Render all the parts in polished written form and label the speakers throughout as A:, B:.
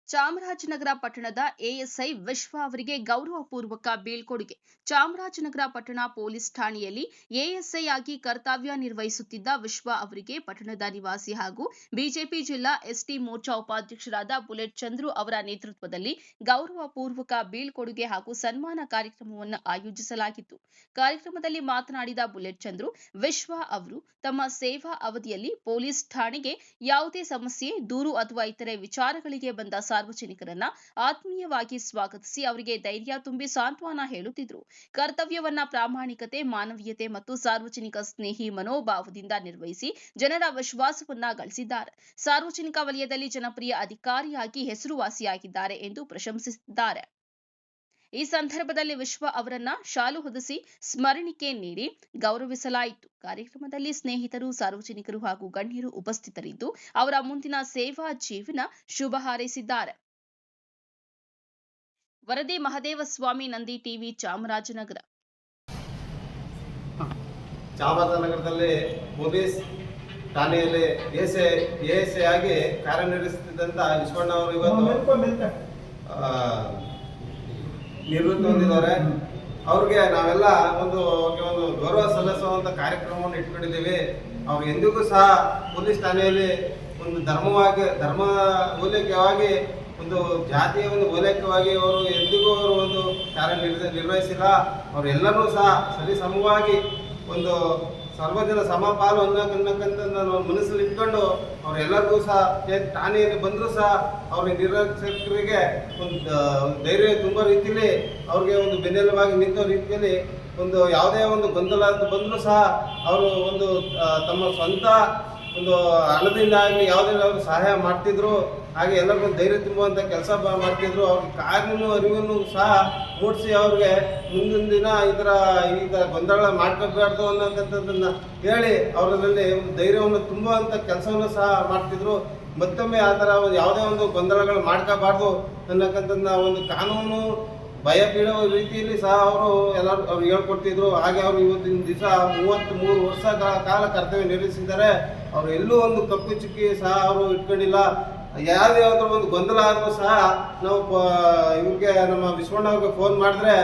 A: ಚಾಮರಾಜನಗರ ಪಟ್ಟಣದ ಎಎಸ್ಐ ವಿಶ್ವ ಅವರಿಗೆ ಗೌರವಪೂರ್ವಕ ಬೀಳ್ಕೊಡುಗೆ. ಚಾಮರಾಜನಗರ ಪಟ್ಟಣ ಪೊಲೀಸ್ ಠಾಣೆಯಲ್ಲಿ ಎಎಸ್ಐ ಆಗಿ ಕರ್ತವ್ಯ ನಿರ್ವಹಿಸುತ್ತಿದ್ದ ವಿಶ್ವ ಅವರಿಗೆ ಪಟ್ಟಣದ ನಿವಾಸಿ ಹಾಗೂ ಬಿಜೆಪಿ ಜಿಲ್ಲಾ ಎಸ್ಟಿ ಮೋರ್ಚಾ ಉಪಾಧ್ಯಕ್ಷರಾದ ಬುಲೆಟ್ ಚಂದ್ರು ಅವರ ನೇತೃತ್ವದಲ್ಲಿ ಗೌರವಪೂರ್ವಕ ಬೀಳ್ಕೊಡುಗೆ ಹಾಗೂ ಸನ್ಮಾನ ಕಾರ್ಯಕ್ರಮವನ್ನು ಆಯೋಜಿಸಲಾಗಿತ್ತು. ಕಾರ್ಯಕ್ರಮದಲ್ಲಿ ಮಾತನಾಡಿದ ಬುಲೆಟ್ ಚಂದ್ರು, ವಿಶ್ವ ಅವರು ತಮ್ಮ ಸೇವಾ ಅವಧಿಯಲ್ಲಿ ಪೊಲೀಸ್ ಠಾಣೆಗೆ ಯಾವುದೇ ಸಮಸ್ಯೆ, ದೂರು ಅಥವಾ ಇತರೆ ವಿಚಾರಗಳಿಗೆ ಬಂದ ಸಾರ್ವಜನಿಕರನ್ನ ಆತ್ಮೀಯವಾಗಿ ಸ್ವಾಗತಿಸಿ ಅವರಿಗೆ ಧೈರ್ಯ ತುಂಬಿ ಸಾಂತ್ವನ ಹೇಳುತ್ತಿದ್ರು. ಕರ್ತವ್ಯವನ್ನ ಪ್ರಾಮಾಣಿಕತೆ, ಮಾನವೀಯತೆ ಮತ್ತು ಸಾರ್ವಜನಿಕ ಸ್ನೇಹಿ ಮನೋಭಾವದಿಂದ ನಿರ್ವಹಿಸಿ ಜನರ ವಿಶ್ವಾಸವನ್ನ ಗಳಿಸಿದ್ದಾರೆ. ಸಾರ್ವಜನಿಕ ವಲಯದಲ್ಲಿ ಜನಪ್ರಿಯ ಅಧಿಕಾರಿಯಾಗಿ ಹೆಸರುವಾಸಿಯಾಗಿದ್ದಾರೆ ಎಂದು ಪ್ರಶಂಸಿಸಿದ್ದಾರೆ. ಈ ಸಂದರ್ಭದಲ್ಲಿ ವಿಶ್ವ ಅವರನ್ನ ಶಾಲು ಹೊದಿಸಿ ಸ್ಮರಣಿಕೆ ನೀಡಿ ಗೌರವಿಸಲಾಯಿತು. ಕಾರ್ಯಕ್ರಮದಲ್ಲಿ ಸ್ನೇಹಿತರು, ಸಾರ್ವಜನಿಕರು ಹಾಗೂ ಗಣ್ಯರು ಉಪಸ್ಥಿತರಿದ್ದು ಅವರ ಮುಂದಿನ ಸೇವಾ ಜೀವನ ಶುಭ ಹಾರೈಸಿದ್ದಾರೆ. ವರದಿ ಮಹದೇವಸ್ವಾಮಿ, ನಂದಿ ಟಿವಿ, ಚಾಮರಾಜನಗರ.
B: ಚಾಮರಾಜನಗರದಲ್ಲಿ ಪೊಲೀಸ್ ಠಾಣೆಯಲ್ಲಿ ಎಎಸ್ಐ ಆಗಿ ಕಾರ್ಯನಿರ್ವಹಿಸುತ್ತಿದ್ದಂಥ ವಿಶ್ವಣ್ಣ ಅವರು ಇವತ್ತು ನಿವೃತ್ತಿ ಹೊಂದಿದ್ದಾರೆ. ಅವ್ರಿಗೆ ನಾವೆಲ್ಲ ಒಂದು ಗೌರವ ಸಲ್ಲಿಸುವಂಥ ಕಾರ್ಯಕ್ರಮವನ್ನು ಇಟ್ಕೊಂಡಿದ್ದೀವಿ. ಅವ್ರು ಎಂದಿಗೂ ಸಹ ಪೊಲೀಸ್ ಠಾಣೆಯಲ್ಲಿ ಒಂದು ಧರ್ಮ ಓಲೈಕೆಯಾಗಿ, ಒಂದು ಜಾತಿಯ ಒಂದು ಓಲೈಕೆಯಾಗಿ ಅವರು ಎಂದಿಗೂ ಒಂದು ನಿರ್ವಹಿಸಿಲ್ಲ. ಅವರೆಲ್ಲರೂ ಸಹ ಸರಿಸಮವಾಗಿ ಒಂದು ಸರ್ವಜನ ಸಮಪಾಲು ಅನ್ನಕ್ಕಂತ ನಾವು ಮನಸ್ಸಲ್ಲಿ ಇಟ್ಕೊಂಡು ಅವರೆಲ್ಲರಿಗೂ ಸಹ ಠಾಣೆಯಲ್ಲಿ ಬಂದರೂ ಸಹ ಅವ್ರಿಗೆ ನಿರೀಕ್ಷಕರಿಗೆ ಒಂದು ಧೈರ್ಯ ತುಂಬ ರೀತಿಯಲ್ಲಿ ಅವ್ರಿಗೆ ಒಂದು ಬೆನ್ನೆಲುಬಾಗಿ ನಿಂತ ರೀತಿಯಲ್ಲಿ ಒಂದು ಯಾವುದೇ ಒಂದು ಗೊಂದಲ ಬಂದರೂ ಸಹ ಅವರು ಒಂದು ತಮ್ಮ ಸ್ವಂತ ಒಂದು ಹಣದಿಂದ ಆಗಲಿ ಯಾವುದೇ ಅವರು ಸಹಾಯ ಮಾಡ್ತಿದ್ರು. ಹಾಗೆ ಎಲ್ಲರಿಗೂ ಧೈರ್ಯ ತುಂಬುವಂಥ ಕೆಲಸ ಮಾಡ್ತಿದ್ರು. ಅವ್ರಿಗೆ ಕಾನೂನು ಅರಿವನ್ನು ಸಹ ಮೂಡಿಸಿ ಅವ್ರಿಗೆ ಮುಂದಿನ ದಿನ ಈ ಥರ ಗೊಂದಲ ಮಾಡ್ಕೋಬಾರ್ದು ಅನ್ನೋಂಥದ್ದನ್ನು ಹೇಳಿ ಅವರಲ್ಲಿ ಒಂದು ಧೈರ್ಯವನ್ನು ತುಂಬುವಂಥ ಕೆಲಸವನ್ನು ಸಹ ಮಾಡ್ತಿದ್ರು. ಮತ್ತೊಮ್ಮೆ ಆ ಥರ ಯಾವುದೇ ಒಂದು ಗೊಂದಲಗಳು ಮಾಡ್ಕೋಬಾರ್ದು ಅನ್ನೋಕ್ಕಂಥದ್ದನ್ನ ಒಂದು ಕಾನೂನು ಭಯ ಬೀಳುವ ರೀತಿಯಲ್ಲಿ ಸಹ ಅವ್ರು ಹೇಳ್ಕೊಡ್ತಿದ್ರು. ಹಾಗೆ ಅವರು ಇವತ್ತಿನ ದಿವಸ 33 ವರ್ಷಗಳ ಕಾಲ ಕರ್ತವ್ಯ ನಿರ್ವಹಿಸಿದ್ದಾರೆ. ಅವರು ಎಲ್ಲೂ ಒಂದು ಕಪ್ಪು ಚುಕ್ಕಿ ಸಹ ಅವರು ಇಟ್ಕೊಂಡಿಲ್ಲ. ಯಾವುದಾದ್ರೂ ಒಂದು ಗೊಂದಲ ಆದರೂ ಸಹ ನಾವು ಇವ್ರಿಗೆ ನಮ್ಮ ವಿಶ್ವಣ್ಣ ಅವ್ರಿಗೆ ಫೋನ್ ಮಾಡಿದ್ರೆ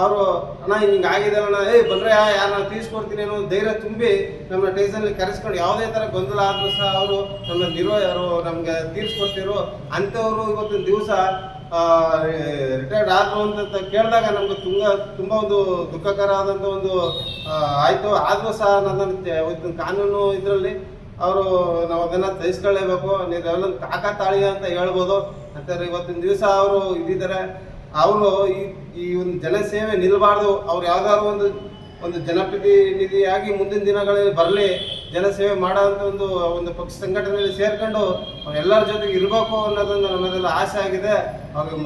B: ಅವರು ಅಣ್ಣ ಹಿಂಗೆ ಆಗಿದೆ ಅಣ್ಣ, ಬಂದರೆ ಯಾರನ್ನ ತೀರಿಸ್ಕೊಡ್ತೀನಿ ಅನ್ನೋ ಧೈರ್ಯ ತುಂಬಿ ನಮ್ಮ ಸ್ಟೇಷನಲ್ಲಿ ಕರೆಸ್ಕೊಂಡು ಯಾವುದೇ ಥರ ಗೊಂದಲ ಆದರೂ ಸಹ ಅವರು ನಮಗೆ ತೀರಿಸ್ಕೊಡ್ತಿದ್ರು. ಅಂಥವರು ಇವತ್ತಿನ ದಿವಸ ರಿಟೈರ್ಡ್ ಆದರು ಅಂತ ಕೇಳಿದಾಗ ನಮ್ಗೆ ತುಂಬ ಒಂದು ದುಃಖಕರ ಆದಂಥ ಒಂದು ಆಯಿತು. ಆದರೂ ಸಹ ನನ್ನನ್ನು ಕಾನೂನು ಇದರಲ್ಲಿ ನಾವು ಅದನ್ನು ತರಿಸ್ಕೊಳ್ಳೇಬೇಕು. ನೀವೆಲ್ಲ ತಾಕತ್ತಾಳಿ ಅಂತ ಹೇಳ್ಬೋದು. ಅಂತಾರೆ ಇವತ್ತಿನ ದಿವಸ ಅವರು ಇದ್ದಿದ್ದಾರೆ. ಅವರು ಈ ಒಂದು ಜನಸೇವೆ ನಿಲ್ಲಬಾರ್ದು. ಅವ್ರು ಯಾವ್ದಾದ್ರು ಒಂದು ಜನಪ್ರತಿನಿಧಿಯಾಗಿ ಮುಂದಿನ ದಿನಗಳಲ್ಲಿ ಬರಲಿ, ಜನಸೇವೆ ಮಾಡೋಂಥ ಒಂದು ಪಕ್ಷ ಸಂಘಟನೆಯಲ್ಲಿ ಸೇರ್ಕೊಂಡು ಅವರೆಲ್ಲರ ಜೊತೆಗೆ ಇರಬೇಕು ಅನ್ನೋದೊಂದು ನಮ್ಮದೆಲ್ಲ ಆಸೆ ಆಗಿದೆ. ಅವ್ರಿಗೆ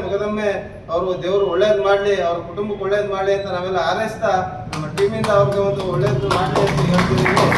B: ಮಗದೊಮ್ಮೆ ಅವರು ದೇವರು ಒಳ್ಳೇದು ಮಾಡಲಿ, ಅವ್ರ ಕುಟುಂಬಕ್ಕೆ ಒಳ್ಳೇದು ಮಾಡಲಿ ಅಂತ ನಾವೆಲ್ಲ ಹಾರೈಸ್ತಾ ನಮ್ಮ ಟೀಮಿಂದ ಅವ್ರಿಗೆ ಒಂದು ಒಳ್ಳೇದು ಮಾಡಲಿ ಅಂತ ಹೇಳ್ತಿದ್ದೀವಿ.